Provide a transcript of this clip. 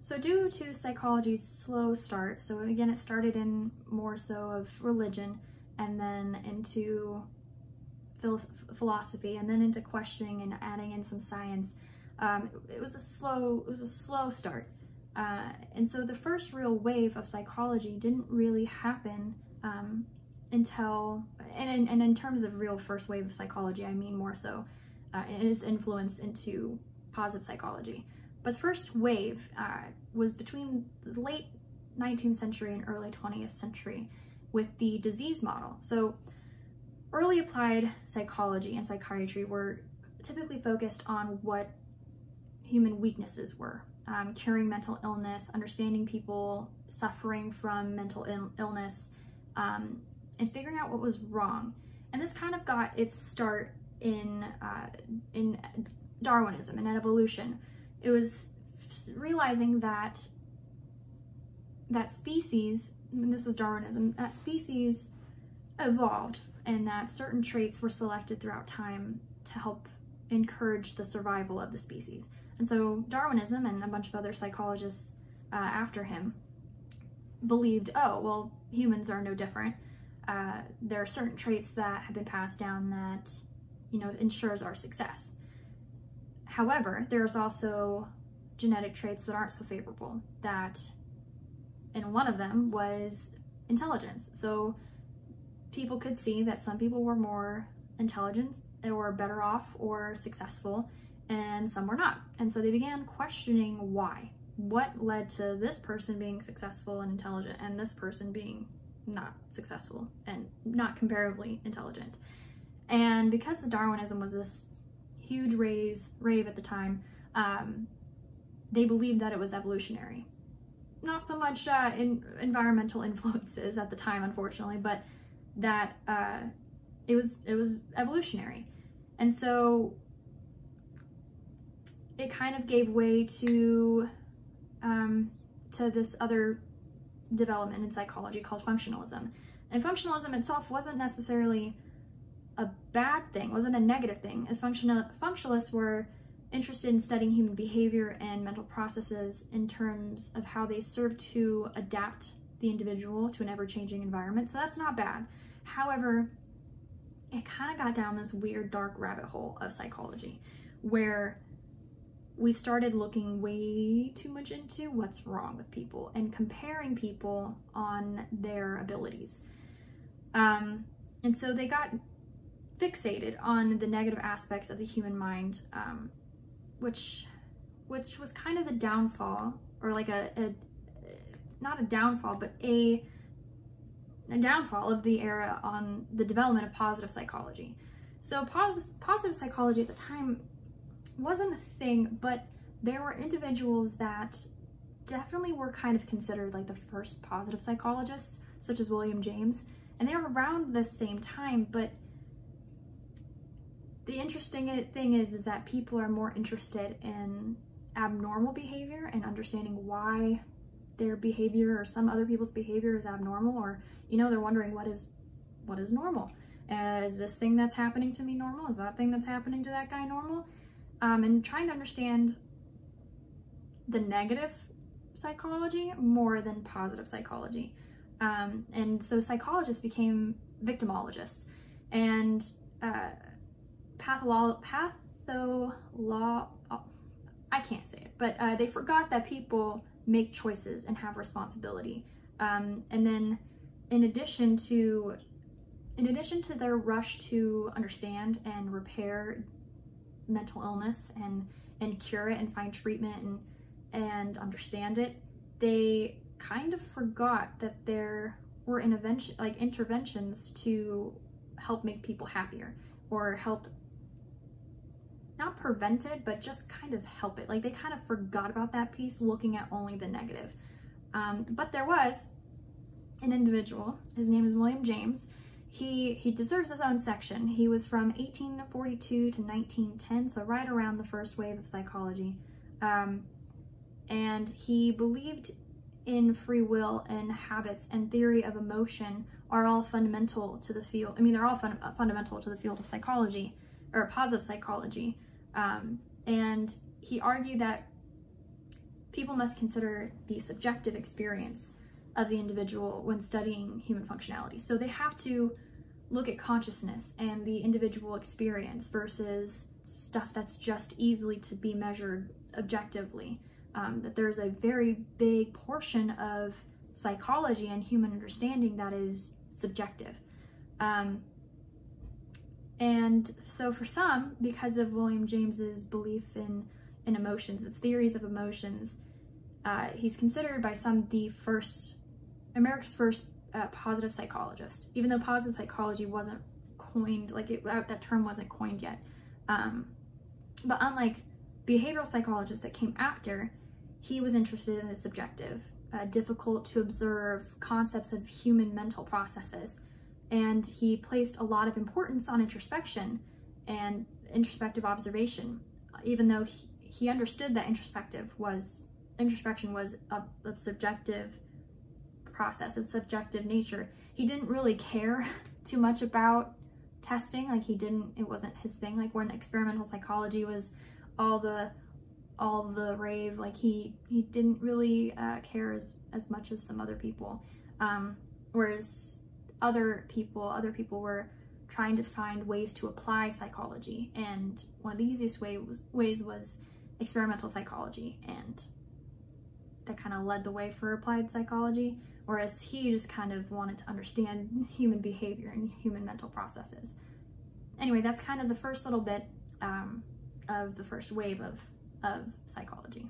So due to psychology's slow start, so again, it started in more so of religion and then into philosophy and then into questioning and adding in some science. It was a slow start. And so the first real wave of psychology didn't really happen until, and in terms of real first wave of psychology, I mean more so its influence into positive psychology. But the first wave was between the late 19th century and early 20th century with the disease model. So early applied psychology and psychiatry were typically focused on what human weaknesses were, curing mental illness, understanding people suffering from mental illness, and figuring out what was wrong. And this kind of got its start in Darwinism and evolution. It was realizing that species, and this was Darwinism, that species evolved and that certain traits were selected throughout time to help encourage the survival of the species. And so Darwinism and a bunch of other psychologists after him believed, oh, well, humans are no different. There are certain traits that have been passed down that, ensures our success. However, there's also genetic traits that aren't so favorable, and one of them was intelligence. So people could see that some people were more intelligent or better off or successful, and some were not. And so they began questioning why. What led to this person being successful and intelligent and this person being not successful and not comparably intelligent? And because Darwinism was this huge rave at the time, they believed that it was evolutionary. Not so much environmental influences at the time, unfortunately, but that it was evolutionary. And so it kind of gave way to this other development in psychology called functionalism. And functionalism itself wasn't necessarily a bad thing, wasn't a negative thing, as functionalists were interested in studying human behavior and mental processes in terms of how they serve to adapt the individual to an ever-changing environment. So that's not bad. However, it kind of got down this weird dark rabbit hole of psychology where we started looking way too much into what's wrong with people and comparing people on their abilities. And so they got fixated on the negative aspects of the human mind, which was kind of the downfall, or like not a downfall, but a downfall of the era on the development of positive psychology. So positive psychology at the time wasn't a thing, but there were individuals that definitely were kind of considered like the first positive psychologists, such as William James, and they were around the same time. But the interesting thing is that people are more interested in abnormal behavior and understanding why their behavior or some other people's behavior is abnormal, or they're wondering what is normal. Is this thing that's happening to me normal? Is that thing that's happening to that guy normal? And trying to understand the negative psychology more than positive psychology. And so psychologists became victimologists, and I can't say it, but they forgot that people make choices and have responsibility. And then in addition to their rush to understand and repair mental illness and cure it and find treatment and understand it, they kind of forgot that there were interventions to help make people happier, or help not prevent it, but just kind of help it. Like, they kind of forgot about that piece, looking at only the negative. But there was an individual, his name is William James. He deserves his own section. He was from 1842 to 1910, so right around the first wave of psychology. And he believed in free will and habits and theory of emotion are all fundamental to the field. I mean, they're all fundamental to the field of psychology, or positive psychology. And he argued that people must consider the subjective experience of the individual when studying human functionality. So they have to look at consciousness and the individual experience versus stuff that's just easily to be measured objectively. That there's a very big portion of psychology and human understanding that is subjective. And so for some, because of William James's belief in emotions, his theories of emotions, he's considered by some America's first positive psychologist, even though positive psychology wasn't coined, that term wasn't coined yet. But unlike behavioral psychologists that came after, he was interested in the subjective, difficult to observe concepts of human mental processes. And he placed a lot of importance on introspection and introspective observation, even though he understood that introspection was a subjective process of subjective nature. He didn't really care too much about testing. It wasn't his thing. Like when experimental psychology was all the rave, he didn't really care as much as some other people. Whereas other people were trying to find ways to apply psychology, and one of the easiest ways was experimental psychology, and that kind of led the way for applied psychology, whereas he just kind of wanted to understand human behavior and human mental processes. Anyway, that's kind of the first little bit of the first wave of psychology.